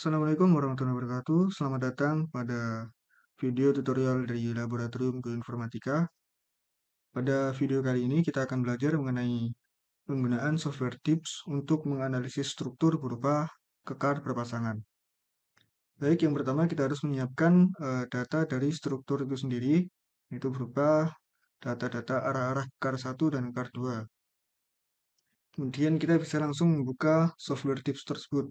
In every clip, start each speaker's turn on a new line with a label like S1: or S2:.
S1: Assalamualaikum warahmatullahi wabarakatuh. Selamat datang pada video tutorial dari Laboratorium Geoinformatika. Pada video kali ini kita akan belajar mengenai penggunaan software tips untuk menganalisis struktur berupa kekar berpasangan. Baik, yang pertama kita harus menyiapkan data dari struktur itu sendiri, yaitu berupa data-data arah-arah kekar 1 dan kekar 2. Kemudian kita bisa langsung membuka software tips tersebut.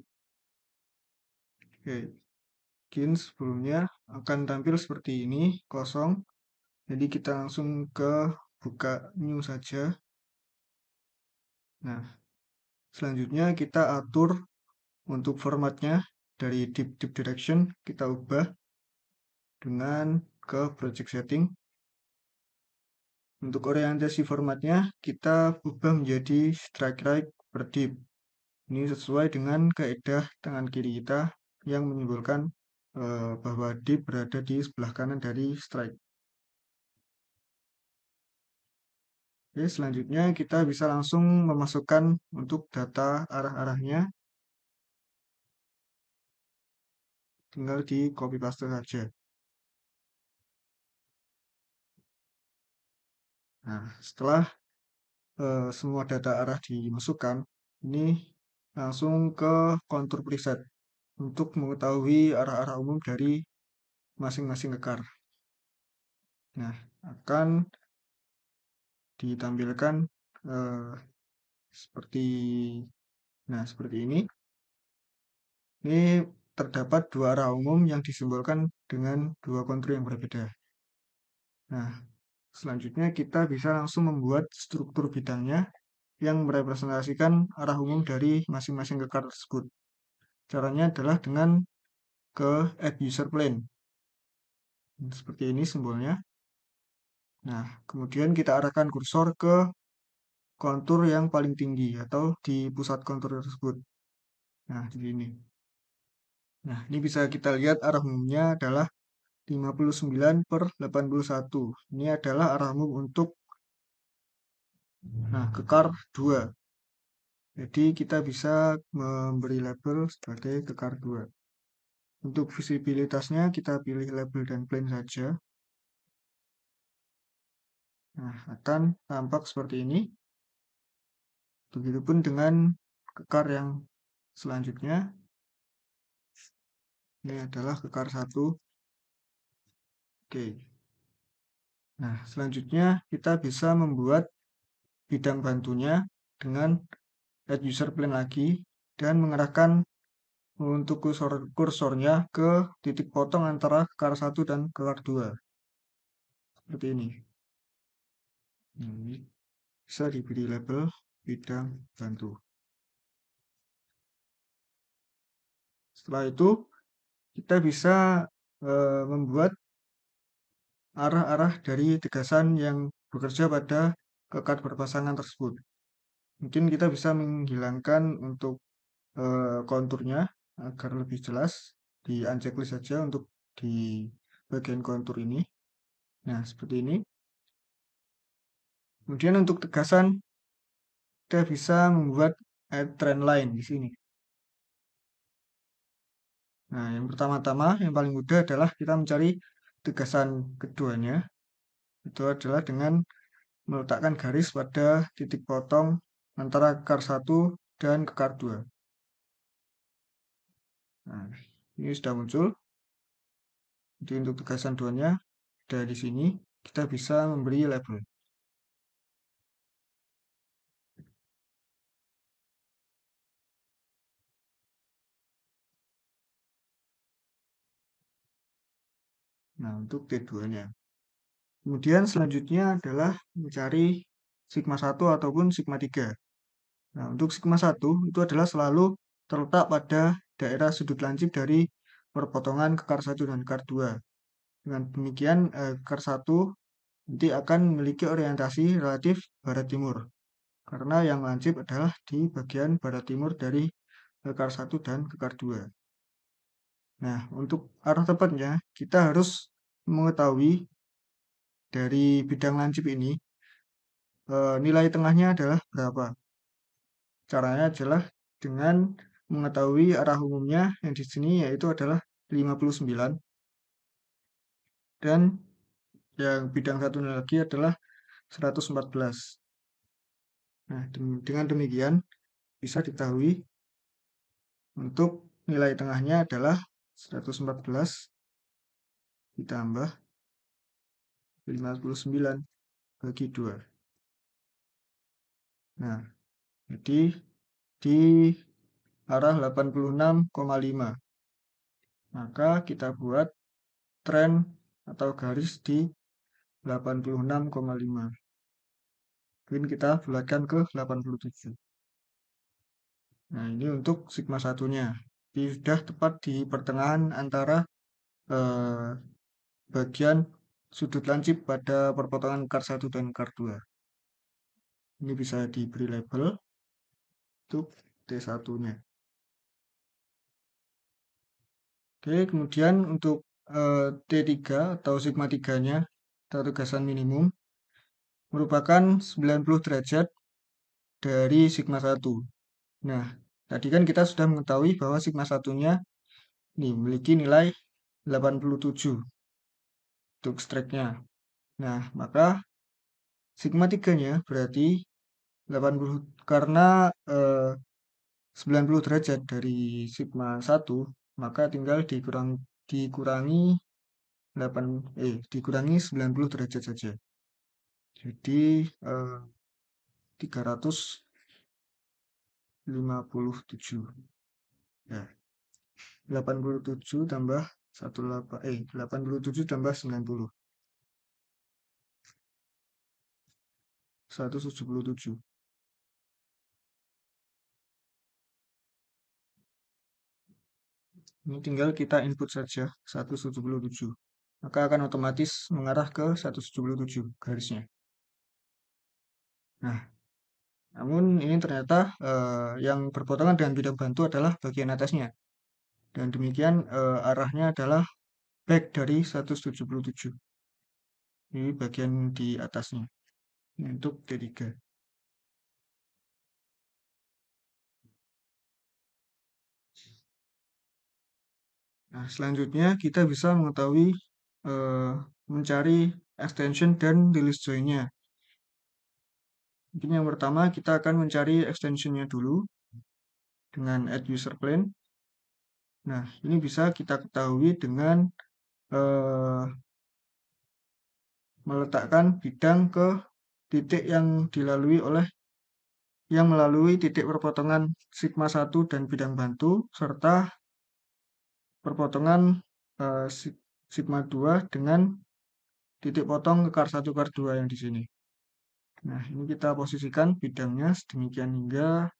S1: Oke. Mungkin sebelumnya akan tampil seperti ini, kosong. Jadi kita langsung ke buka new saja. Nah, selanjutnya kita atur untuk formatnya dari deep direction, kita ubah dengan ke project setting. Untuk orientasi formatnya, kita ubah menjadi strike right per deep. Ini sesuai dengan kaidah tangan kiri kita yang menyimbolkan bahwa deep berada di sebelah kanan dari strike. Oke, selanjutnya kita bisa langsung memasukkan untuk data arah-arahnya. Tinggal di copy paste saja. Nah, setelah semua data arah dimasukkan, ini langsung ke kontur preset untuk mengetahui arah-arah umum dari masing-masing kekar. Nah, akan ditampilkan seperti ini. Ini terdapat dua arah umum yang disimbolkan dengan dua kontur yang berbeda. Nah, selanjutnya kita bisa langsung membuat struktur bidangnya yang merepresentasikan arah umum dari masing-masing kekar tersebut. Caranya adalah dengan ke add user plane. Seperti ini simbolnya. Nah, kemudian kita arahkan kursor ke kontur yang paling tinggi atau di pusat kontur tersebut. Nah, di sini. Nah, ini bisa kita lihat arah umumnya adalah 59/81. Ini adalah arah umum untuk kekar 2. Jadi kita bisa memberi label sebagai kekar 2. Untuk visibilitasnya kita pilih label dan plane saja. Nah, akan tampak seperti ini. Begitupun dengan kekar yang selanjutnya. Ini adalah kekar 1. Oke. Nah, selanjutnya kita bisa membuat bidang bantunya dengan add user plane lagi dan mengarahkan untuk kursornya ke titik potong antara kekar 1 dan kekar 2. Seperti ini. Ini bisa diberi label bidang bantu. Setelah itu kita bisa membuat arah-arah dari tegasan yang bekerja pada kekar berpasangan tersebut. Mungkin kita bisa menghilangkan untuk konturnya agar lebih jelas. Di unchecklist saja untuk di bagian kontur ini. Nah, seperti ini. Kemudian untuk tegasan kita bisa membuat add trend line di sini. Nah, yang pertama-tama yang paling mudah adalah kita mencari tegasan keduanya. Itu adalah dengan meletakkan garis pada titik potong antara kekar 1 dan kekar 2. Nah, ini sudah muncul. Jadi untuk tegasan duanya ada di sini. Kita bisa memberi label. Nah, untuk T2-nya. Kemudian selanjutnya adalah mencari sigma 1 ataupun sigma 3. Nah, untuk sigma 1 itu adalah selalu terletak pada daerah sudut lancip dari perpotongan kekar 1 dan kekar 2. Dengan demikian, kekar 1 nanti akan memiliki orientasi relatif barat timur. Karena yang lancip adalah di bagian barat timur dari kekar 1 dan kekar 2. Nah, untuk arah tepatnya, kita harus mengetahui dari bidang lancip ini nilai tengahnya adalah berapa. Caranya adalah dengan mengetahui arah umumnya yang di sini yaitu adalah 59 dan yang bidang satunya lagi adalah 114. Nah, dengan demikian bisa diketahui untuk nilai tengahnya adalah 114 ditambah 59 bagi 2. Nah, jadi di arah 86,5. Maka kita buat tren atau garis di 86,5. Kemudian kita bulatkan ke 87. Nah, ini untuk sigma satunya. Ini sudah tepat di pertengahan antara eh, bagian sudut lancip pada perpotongan kar 1 dan kar 2. Ini bisa diberi label untuk T1-nya. Oke, kemudian untuk T3 atau sigma 3-nya atau tegasan minimum merupakan 90 derajat dari sigma 1. Nah, tadi kan kita sudah mengetahui bahwa sigma satunya nih memiliki nilai 87 untuk strike-nya. Nah, maka sigma 3-nya berarti 80 karena 90 derajat dari sigma 1, maka tinggal dikurangi 90 derajat saja. Jadi 357. Ya. 87 tambah 87 tambah 90. 177. Ini tinggal kita input saja 177. Maka akan otomatis mengarah ke 177 garisnya. Nah, namun ini ternyata yang berpotongan dengan bidang bantu adalah bagian atasnya. Dan demikian arahnya adalah back dari 177. Ini bagian di atasnya. Ini untuk T3. Nah, selanjutnya kita bisa mengetahui mencari extension dan release join-nya. Mungkin yang pertama kita akan mencari extension-nya dulu dengan add user plane. Nah, ini bisa kita ketahui dengan meletakkan bidang ke titik yang melalui titik perpotongan sigma 1 dan bidang bantu serta perpotongan sigma 2 dengan titik potong ke kar 1 kar 2 yang di sini. Nah, ini kita posisikan bidangnya sedemikian hingga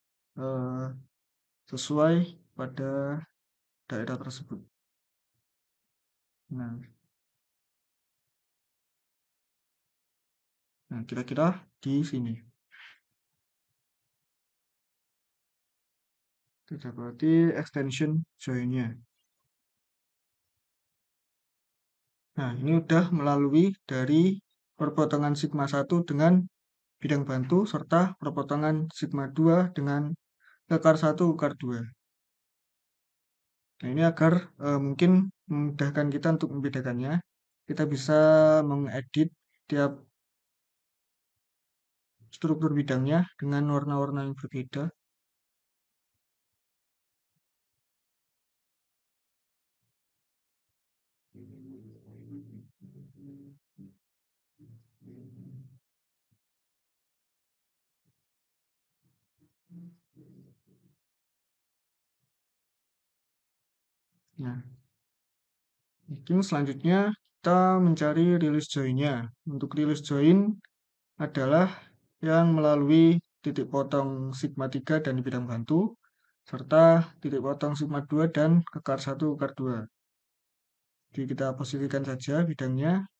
S1: sesuai pada daerah tersebut. Nah, kira-kira di sini. Kita berarti extension join-nya. Nah, ini udah melalui dari perpotongan sigma 1 dengan bidang bantu serta perpotongan sigma 2 dengan kar 1 kar 2. Nah, ini agar mungkin memudahkan kita untuk membedakannya. Kita bisa mengedit tiap struktur bidangnya dengan warna-warna yang berbeda. Nah, mungkin selanjutnya kita mencari release join-nya. Untuk release join adalah yang melalui titik potong sigma 3 dan bidang bantu serta titik potong sigma 2 dan ke kar 1 kar 2. Jadi kita posisikan saja bidangnya.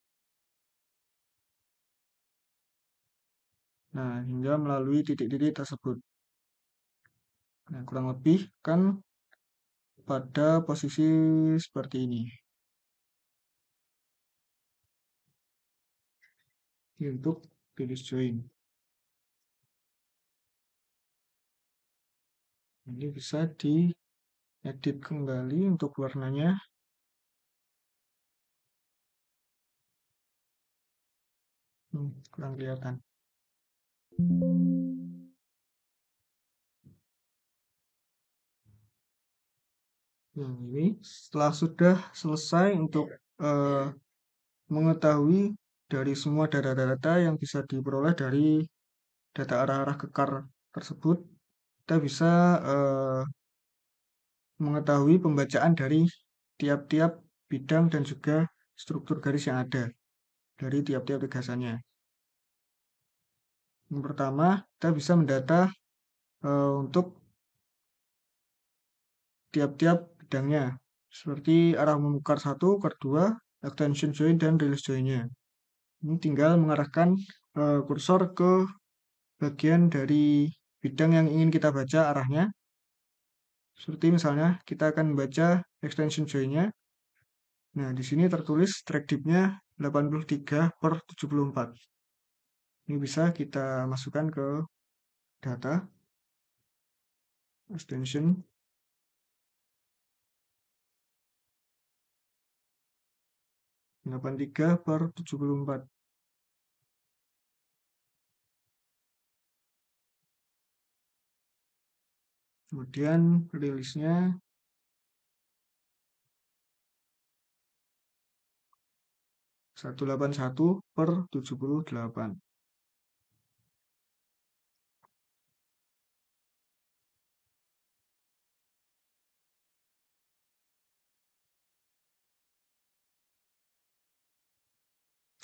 S1: Nah, hingga melalui titik-titik tersebut. Nah, kurang lebih kan pada posisi seperti ini. Ini untuk release join. Ini bisa di edit kembali untuk warnanya. Kurang kelihatan. Nah, ini setelah sudah selesai untuk mengetahui dari semua data-data yang bisa diperoleh dari data arah-arah kekar tersebut, kita bisa mengetahui pembacaan dari tiap-tiap bidang dan juga struktur garis yang ada dari tiap-tiap tegasannya. Yang pertama, kita bisa mendata untuk tiap-tiap bidangnya, seperti arah umum kar 1, kar 2, extension join, dan release join-nya. Ini tinggal mengarahkan kursor ke bagian dari bidang yang ingin kita baca arahnya. Seperti misalnya kita akan membaca extension join-nya. Nah, di sini tertulis track dip-nya 83/74. Ini bisa kita masukkan ke data extension. Nah, 83/74. Kemudian rilisnya 181/78.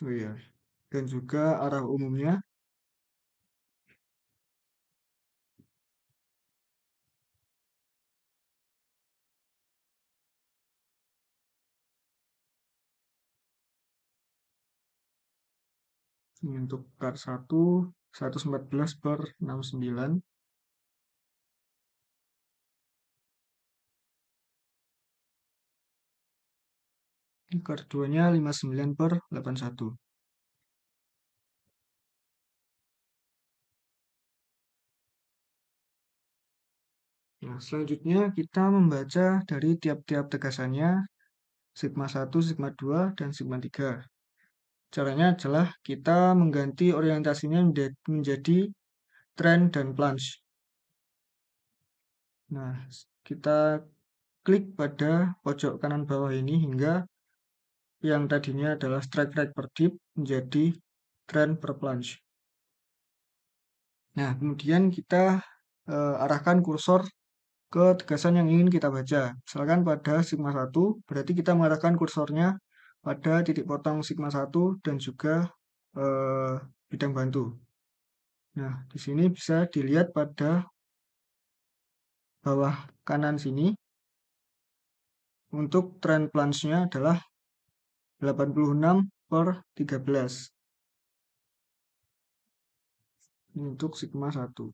S1: Oh iya, dan juga arah umumnya ini untuk kar 1 114/69. Ini kar 2-nya 59/81. Nah, selanjutnya kita membaca dari tiap-tiap tegasannya sigma 1, sigma 2, dan sigma 3. Caranya adalah kita mengganti orientasinya menjadi trend dan plunge. Nah, kita klik pada pojok kanan bawah ini hingga yang tadinya adalah strike right per dip menjadi trend per plunge. Nah, kemudian kita arahkan kursor ke tegasan yang ingin kita baca. Misalkan pada sigma 1, berarti kita mengarahkan kursornya pada titik potong sigma 1 dan juga bidang bantu. Nah, di sini bisa dilihat pada bawah kanan sini, untuk trend plunge-nya adalah 86/13. Ini untuk sigma 1.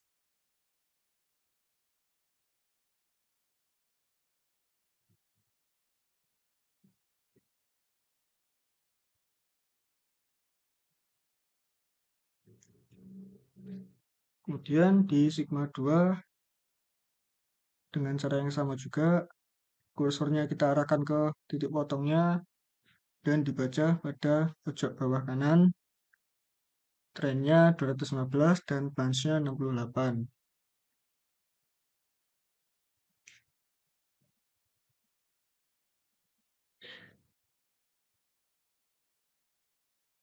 S1: Kemudian di sigma 2 dengan cara yang sama juga, kursornya kita arahkan ke titik potongnya dan dibaca pada pojok bawah kanan. Trennya 215 dan plunge-nya 68.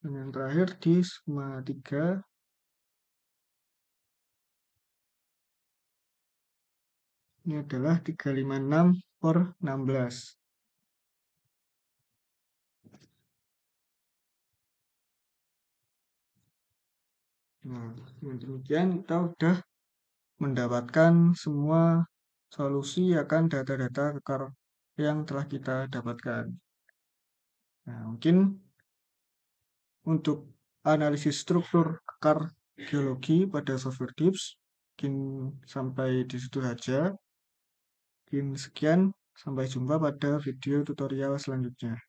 S1: Dan yang terakhir di sigma 3, ini adalah 356/16. Nah, dengan demikian kita sudah mendapatkan semua solusi akan data-data kekar yang telah kita dapatkan. Nah, mungkin untuk analisis struktur kekar geologi pada software DIPS, mungkin sampai di situ saja. Mungkin sekian, sampai jumpa pada video tutorial selanjutnya.